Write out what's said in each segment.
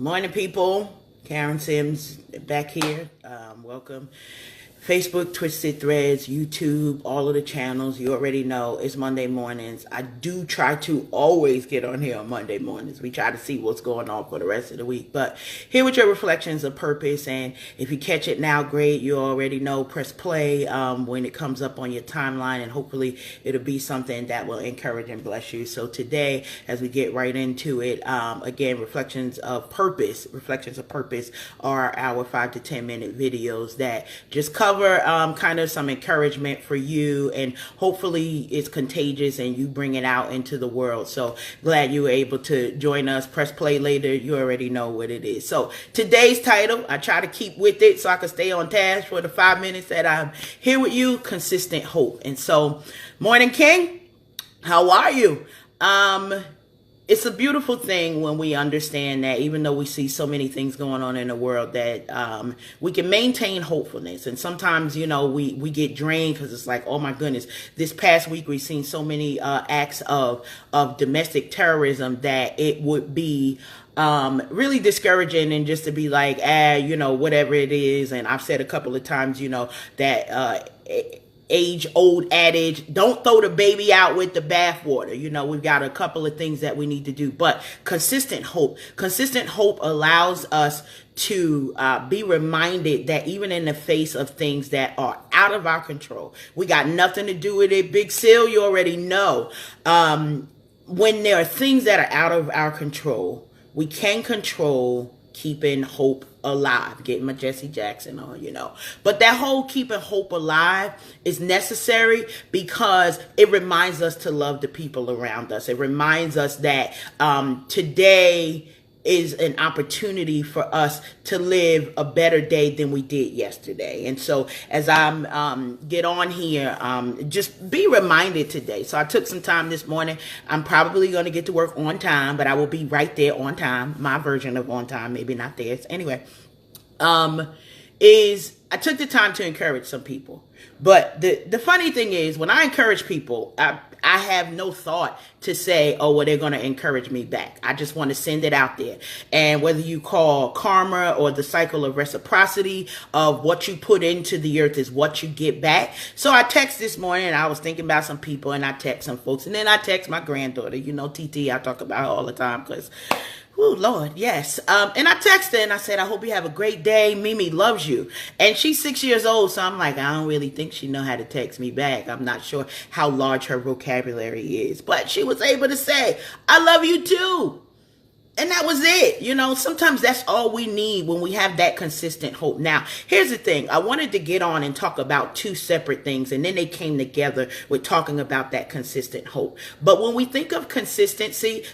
Morning, people. Karen Sims back here. Welcome. Facebook, Twisted Threads, YouTube, all of the channels. You already know it's Monday mornings. I do try to always get on here on Monday mornings. We try to see what's going on for the rest of the week. But here with your reflections of purpose. And if you catch it now, great. You already know, press play when it comes up on your timeline. And hopefully it'll be something that will encourage and bless you. So today, as we get right into it, again, reflections of purpose. Reflections of purpose are our 5 to 10 minute videos that just cover kind of some encouragement for you, and hopefully it's contagious and you bring it out into the world. So glad you were able to join us. Press play later. You already know what it is. So today's title, I try to keep with it so I can stay on task for the 5 minutes that I'm here with you. Consistent hope. And so, morning, King. How are you? It's a beautiful thing when we understand that even though we see so many things going on in the world, that we can maintain hopefulness. And sometimes, you know, we get drained because it's like, oh my goodness, this past week we've seen so many acts of domestic terrorism that it would be really discouraging, and just to be like, you know, whatever it is. And I've said a couple of times, you know, that age-old adage, don't throw the baby out with the bathwater. You know, we've got a couple of things that we need to do, but consistent hope allows us to be reminded that even in the face of things that are out of our control, we got nothing to do with it. Big Seal, you already know. When there are things that are out of our control, we can control keeping hope alive. Getting my Jesse Jackson on, you know. But that whole keeping hope alive is necessary because it reminds us to love the people around us. It reminds us that today is an opportunity for us to live a better day than we did yesterday. And so as I'm get on here, just be reminded today. So I took some time this morning. I'm probably going to get to work on time, but I will be right there on time. My version of on time, maybe not theirs. Anyway, is I took the time to encourage some people. But the funny thing is, when I encourage people, I have no thought to say, oh, well, they're going to encourage me back. I just want to send it out there. And whether you call karma or the cycle of reciprocity of what you put into the earth is what you get back. So I text this morning, and I was thinking about some people, and I text some folks, and then I text my granddaughter, you know, TT, I talk about her all the time because, oh, Lord, yes. And I texted her and I said, I hope you have a great day. Mimi loves you. And she's 6 years old. So I'm like, I don't really think she know how to text me back. I'm not sure how large her vocabulary is. But she was able to say, I love you too. And that was it. You know, sometimes that's all we need when we have that consistent hope. Now, here's the thing. I wanted to get on and talk about two separate things, and then they came together with talking about that consistent hope. But when we think of consistency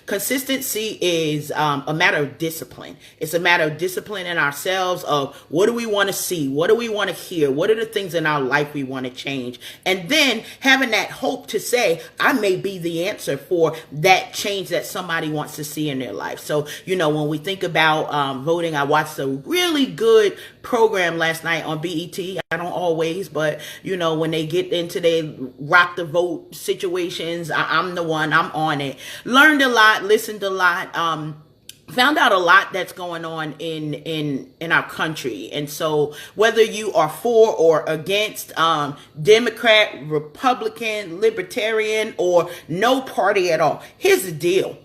is a matter of discipline. It's a matter of discipline in ourselves of what do we want to see? What do we want to hear? What are the things in our life we want to change? And then having that hope to say, I may be the answer for that change that somebody wants to see in their life. So, you know, when we think about voting, I watched a really good program last night on BET. I don't always, but, you know, when they get into their rock the vote situations, I'm the one, I'm on it. Learned a lot, listened a lot. Found out a lot that's going on in our country. And so whether you are for or against Democrat, Republican, Libertarian, or no party at all, here's the deal.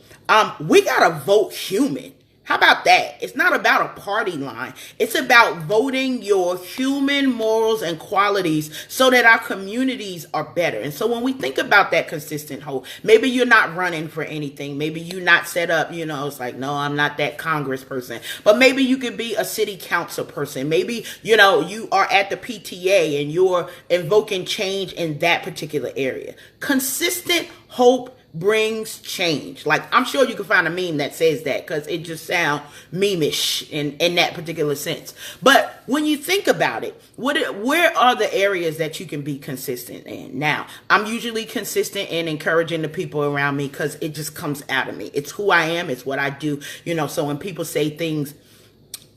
We gotta vote human. How about that? It's not about a party line. It's about voting your human morals and qualities so that our communities are better. And so when we think about that consistent hope, maybe you're not running for anything. Maybe you're not set up, you know, it's like, no, I'm not that Congress person. But maybe you could be a city council person. Maybe, you know, you are at the PTA and you're invoking change in that particular area. Consistent hope brings change. Like, I'm sure you can find a meme that says that because it just sounds meme-ish in that particular sense. But when you think about it, where are the areas that you can be consistent in? Now, I'm usually consistent in encouraging the people around me because it just comes out of me. It's who I am. It's what I do. You know, so when people say things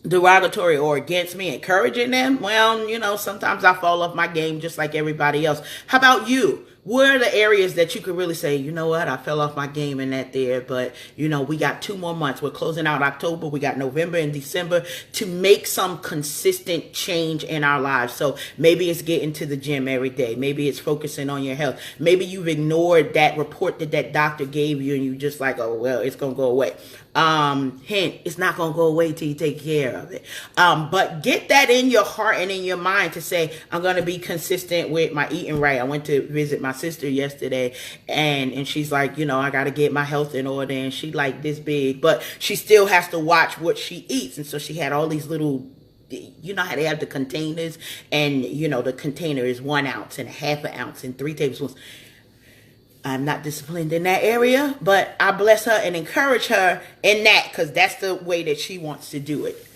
derogatory or against me, encouraging them, well, you know, sometimes I fall off my game just like everybody else. How about you? where are the areas that you could really say, you know what, I fell off my game in that there, but we got 2 more months. We're closing out October. We got November and December to make some consistent change in our lives. So maybe it's getting to the gym every day. Maybe it's focusing on your health. Maybe you've ignored that report that doctor gave you and you just like, oh, well, it's going to go away. Hint, it's not going to go away till you take care of it. But get that in your heart and in your mind to say, I'm going to be consistent with my eating right. I went to visit my sister yesterday and she's like, I got to get my health in order. And she like this big, but she still has to watch what she eats. And so she had all these little, how they have the containers and, the container is 1 ounce and 1/2 ounce and 3 tablespoons. I'm not disciplined in that area, but I bless her and encourage her in that because that's the way that she wants to do it.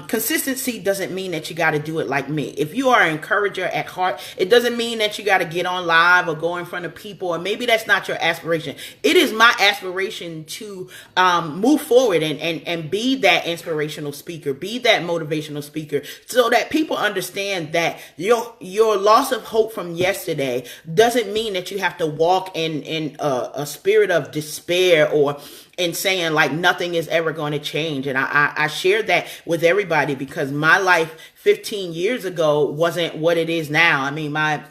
Consistency doesn't mean that you got to do it like me. If you are an encourager at heart, it doesn't mean that you got to get on live or go in front of people, or maybe that's not your aspiration. It is my aspiration to move forward and be that inspirational speaker, be that motivational speaker, so that people understand that your loss of hope from yesterday doesn't mean that you have to walk in a spirit of despair or and saying like nothing is ever going to change. And I share that with everybody because my life 15 years ago wasn't what it is now. I mean, my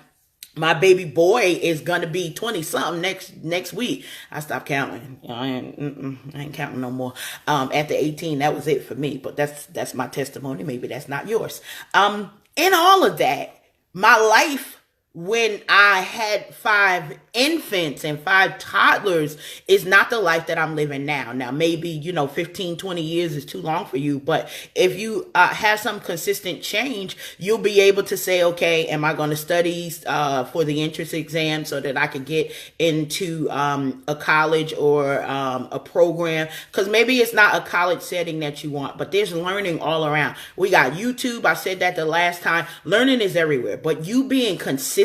baby boy is going to be 20 something next week. I stopped counting. I ain't counting no more. After 18, that was it for me, but that's my testimony. Maybe that's not yours. In all of that, my life when I had 5 infants and 5 toddlers is not the life that I'm living now. Now, maybe, 15, 20 years is too long for you. But if you have some consistent change, you'll be able to say, okay, am I going to study for the entrance exam so that I could get into a college or a program? Because maybe it's not a college setting that you want, but there's learning all around. We got YouTube. I said that the last time. Learning is everywhere, but you being consistent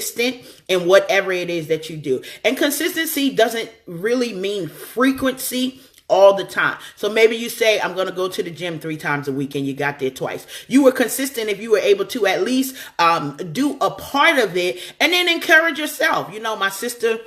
in whatever it is that you do. And consistency doesn't really mean frequency all the time. So maybe you say, I'm going to go to the gym 3 times a week and you got there twice. You were consistent if you were able to at least do a part of it and then encourage yourself. My sister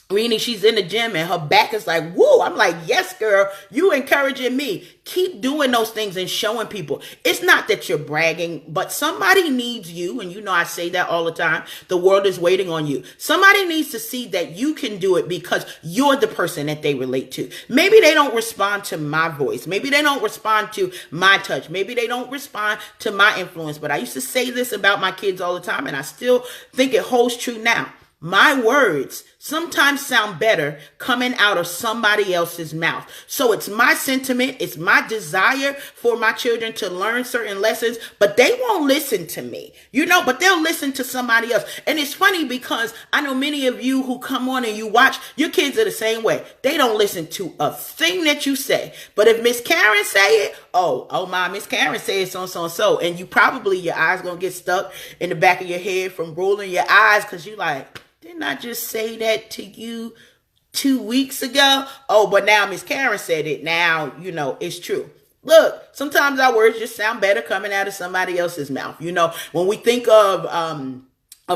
Rini, she's in the gym and her back is like, woo. I'm like, yes, girl, you encouraging me. Keep doing those things and showing people. It's not that you're bragging, but somebody needs you. And I say that all the time. The world is waiting on you. Somebody needs to see that you can do it because you're the person that they relate to. Maybe they don't respond to my voice. Maybe they don't respond to my touch. Maybe they don't respond to my influence. But I used to say this about my kids all the time, and I still think it holds true now. My words sometimes sound better coming out of somebody else's mouth. So it's my sentiment. It's my desire for my children to learn certain lessons, but they won't listen to me, but they'll listen to somebody else. And it's funny because I know many of you who come on and you watch, your kids are the same way. They don't listen to a thing that you say. But if Miss Karen say it, oh my, Miss Karen says so. And you probably, your eyes going to get stuck in the back of your head from rolling your eyes because you like, didn't I just say that to you 2 weeks ago? Oh, but now Miss Karen said it. Now, it's true. Look, sometimes our words just sound better coming out of somebody else's mouth. When we think of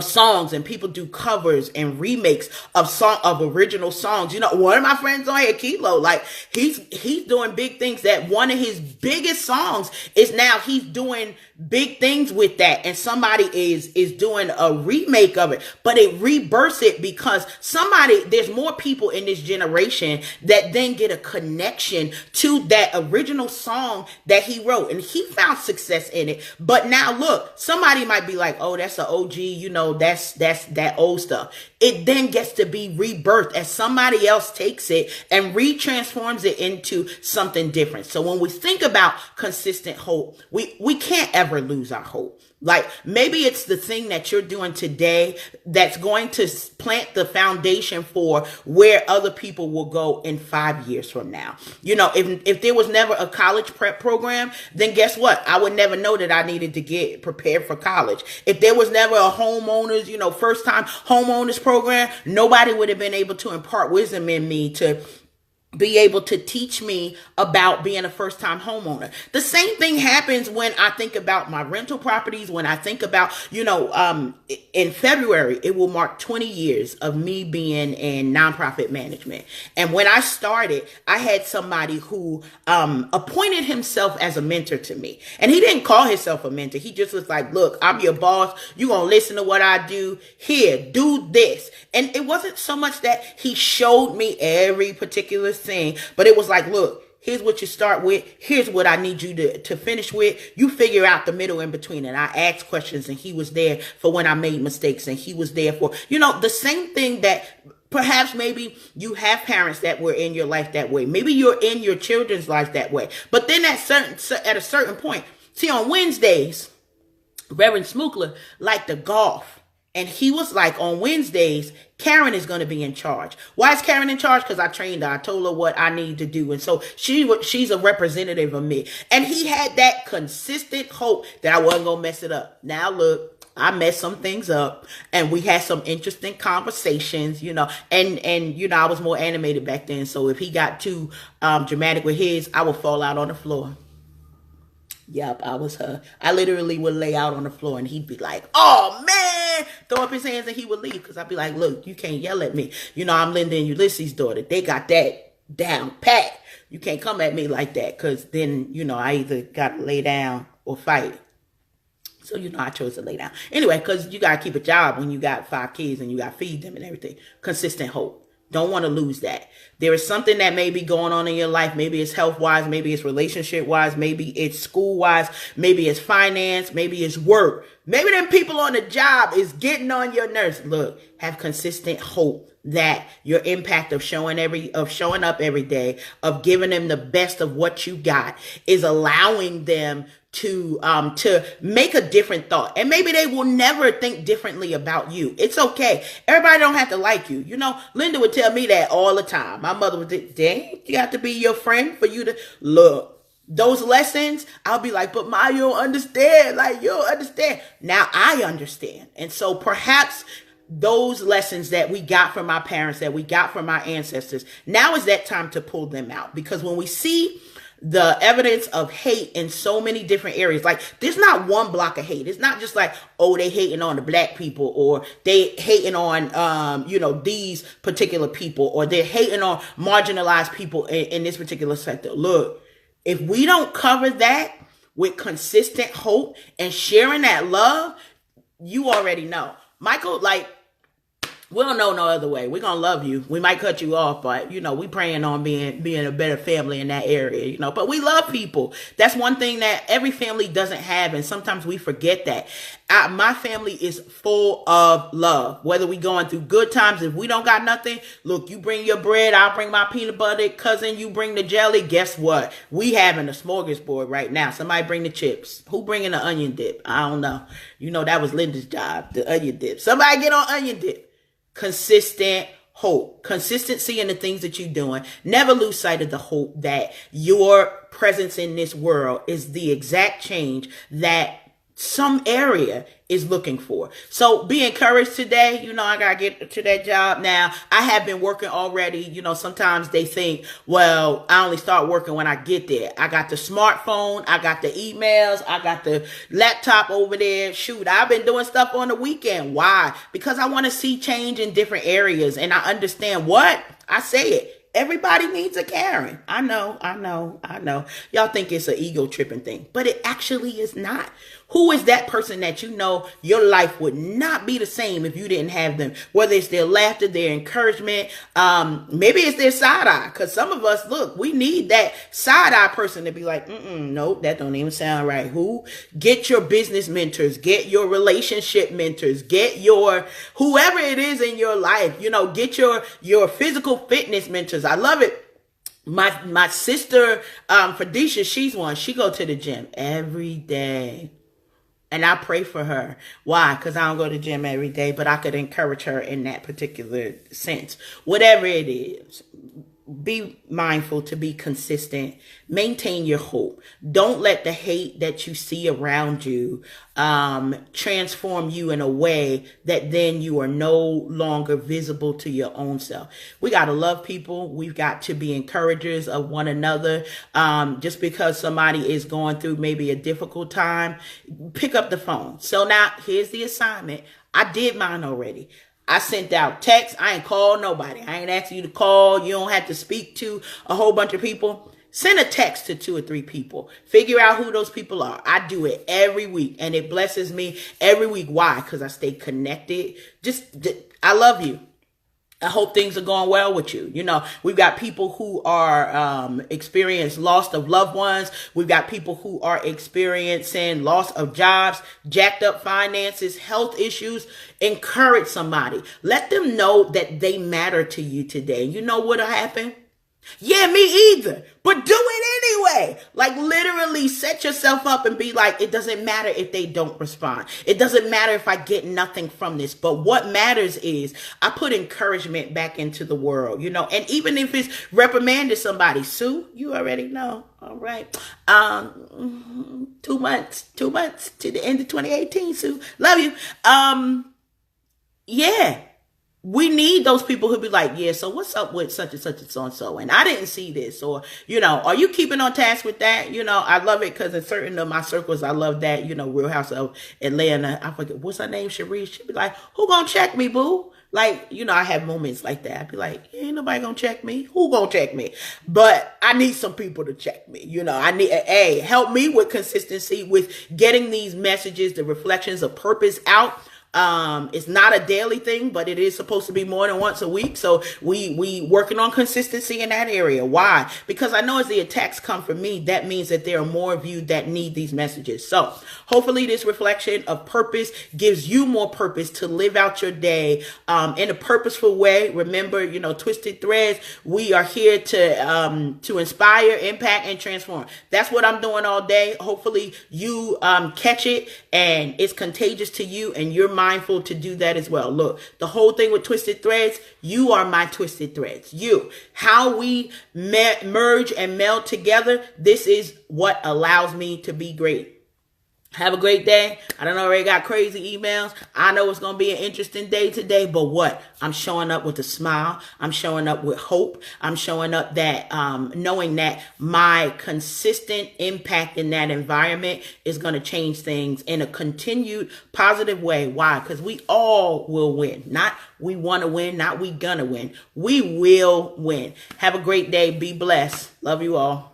songs and people do covers and remakes of original songs. One of my friends on here, Kilo, like he's doing big things. That one of his biggest songs is now he's doing big things with that, and somebody is doing a remake of it, but it rebirths it because there's more people in this generation that then get a connection to that original song that he wrote, and he found success in it. But now look, somebody might be like, oh, that's an OG, that's that old stuff. It then gets to be rebirthed as somebody else takes it and retransforms it into something different. So when we think about consistent hope, we can't ever lose our hope. Like maybe it's the thing that you're doing today that's going to plant the foundation for where other people will go in 5 years from now. If there was never a college prep program, then guess what? I would never know that I needed to get prepared for college. If there was never a homeowners, first time homeowners program, nobody would have been able to impart wisdom in me to be able to teach me about being a first time homeowner. The same thing happens when I think about my rental properties, when I think about, in February, it will mark 20 years of me being in nonprofit management. And when I started, I had somebody who appointed himself as a mentor to me. And he didn't call himself a mentor. He just was like, look, I'm your boss. You're going to listen to what I do. Here, do this. And it wasn't so much that he showed me every particular thing, but it was like, look, here's what you start with. Here's what I need you to finish with. You figure out the middle in between. And I asked questions, and he was there for when I made mistakes, and he was there for, the same thing that perhaps maybe you have parents that were in your life that way. Maybe you're in your children's life that way. But then at a certain point, see, on Wednesdays, Reverend Smookler liked to golf. And he was like, on Wednesdays, Karen is going to be in charge. Why is Karen in charge? Because I trained her. I told her what I need to do. And so she's a representative of me. And he had that consistent hope that I wasn't going to mess it up. Now, look, I messed some things up, and we had some interesting conversations, and I was more animated back then. So if he got too dramatic with his, I would fall out on the floor. Yep, I was her. I literally would lay out on the floor, and he'd be like, oh man, throw up his hands, and he would leave. Because I'd be like, look, you can't yell at me. I'm Linda and Ulysses' daughter. They got that down pat. You can't come at me like that, because then, I either got to lay down or fight. So, I chose to lay down. Anyway, because you got to keep a job when you got 5 kids and you got to feed them and everything. Consistent hope. Don't want to lose that. There is something that may be going on in your life. Maybe it's health-wise. Maybe it's relationship-wise. Maybe it's school-wise. Maybe it's finance. Maybe it's work. Maybe them people on the job is getting on your nerves. Look, have consistent hope that your impact of showing up every day, of giving them the best of what you got, is allowing them to make a different thought. And maybe they will never think differently about you. It's okay. Everybody don't have to like you. Linda would tell me that all the time. My mother would say, dang, you have to be your friend for you to look. Those lessons, I'll be like, but Ma, you don't understand. Like, you don't understand. Now I understand. And so perhaps those lessons that we got from our parents, that we got from our ancestors, now is that time to pull them out. Because when we see the evidence of hate in so many different areas, like there's not one block of hate. It's not just like, oh, they hating on the black people, or they hating on, these particular people, or they're hating on marginalized people in this particular sector. Look, if we don't cover that with consistent hope and sharing that love, you already know. Michael, we don't know no other way. We're going to love you. We might cut you off, but, we praying on being a better family in that area, but we love people. That's one thing that every family doesn't have, and sometimes we forget that. My family is full of love. Whether we going through good times, if we don't got nothing, look, you bring your bread, I'll bring my peanut butter. Cousin, you bring the jelly. Guess what? We having a smorgasbord right now. Somebody bring the chips. Who bringing the onion dip? I don't know. That was Linda's job, the onion dip. Somebody get on onion dip. Consistent hope, consistency in the things that you're doing. Never lose sight of the hope that your presence in this world is the exact change that some area is looking for. So be encouraged today. I got to get to that job now. I have been working already. Sometimes they think, well, I only start working when I get there. I got the smartphone. I got the emails. I got the laptop over there. Shoot, I've been doing stuff on the weekend. Why? Because I want to see change in different areas. And I understand what I say it. Everybody needs a Karen. I know. Y'all think it's an ego tripping thing, but it actually is not. Who is that person that your life would not be the same if you didn't have them? Whether it's their laughter, their encouragement, maybe it's their side eye. Because some of us, look, we need that side eye person to be like, nope, that don't even sound right. Who? Get your business mentors, get your relationship mentors, get your whoever it is in your life. Get your physical fitness mentors. I love it. My sister, Felicia, she's one. She go to the gym every day. And I pray for her. Why? Because I don't go to the gym every day, but I could encourage her in that particular sense. Whatever it is, be mindful to be consistent. Maintain your hope. Don't let the hate that you see around you transform you in a way that then you are no longer visible to your own self. We got to love people. We've got to be encouragers of one another. Just because somebody is going through maybe a difficult time, pick up the phone. So now here's the assignment. I did mine already. I sent out texts. I ain't called nobody. I ain't asking you to call. You don't have to speak to a whole bunch of people. Send a text to 2 or 3 people. Figure out who those people are. I do it every week, and it blesses me every week. Why? Because I stay connected. I love you. I hope things are going well with you. You know, we've got people who are experience loss of loved ones. We've got people who are experiencing loss of jobs, jacked up finances, health issues. Encourage somebody. Let them know that they matter to you today. You know what'll happen? Yeah, me either. But do it anyway. Like literally set yourself up and be like, it doesn't matter if they don't respond. It doesn't matter if I get nothing from this. But what matters is I put encouragement back into the world, you know, and even if it's reprimanding somebody, Sue, you already know. All right. 2 months to the end of 2018, Sue. Love you. Yeah. We need those people who be like, yeah, so what's up with such and such and so and so? And I didn't see this. Or, you know, are you keeping on task with that? You know, I love it because in certain of my circles, I love that, you know, Real House of Atlanta. I forget, what's her name? Cherie. She'd be like, who gonna check me, boo? Like, you know, I have moments like that. I'd be like, ain't nobody gonna check me. Who gonna check me? But I need some people to check me. You know, I need, hey, help me with consistency with getting these messages, the reflections of purpose out. It's not a daily thing, but it is supposed to be more than once a week. So we working on consistency in that area. Why? Because I know as the attacks come from me, that means that there are more of you that need these messages. So hopefully this reflection of purpose gives you more purpose to live out your day, in a purposeful way. Remember, you know, Twisted Threads, we are here to inspire, impact, and transform. That's what I'm doing all day. Hopefully you, catch it and it's contagious to you and you're mindful to do that as well. Look, the whole thing with Twisted Threads, you are my Twisted Threads. You, how we merge and meld together, this is what allows me to be great. Have a great day. I don't already got crazy emails. I know it's going to be an interesting day today, but what? I'm showing up with a smile. I'm showing up with hope. I'm showing up that, knowing that my consistent impact in that environment is going to change things in a continued positive way. Why? Because we all will win. Not we want to win, not we gonna win. We will win. Have a great day. Be blessed. Love you all.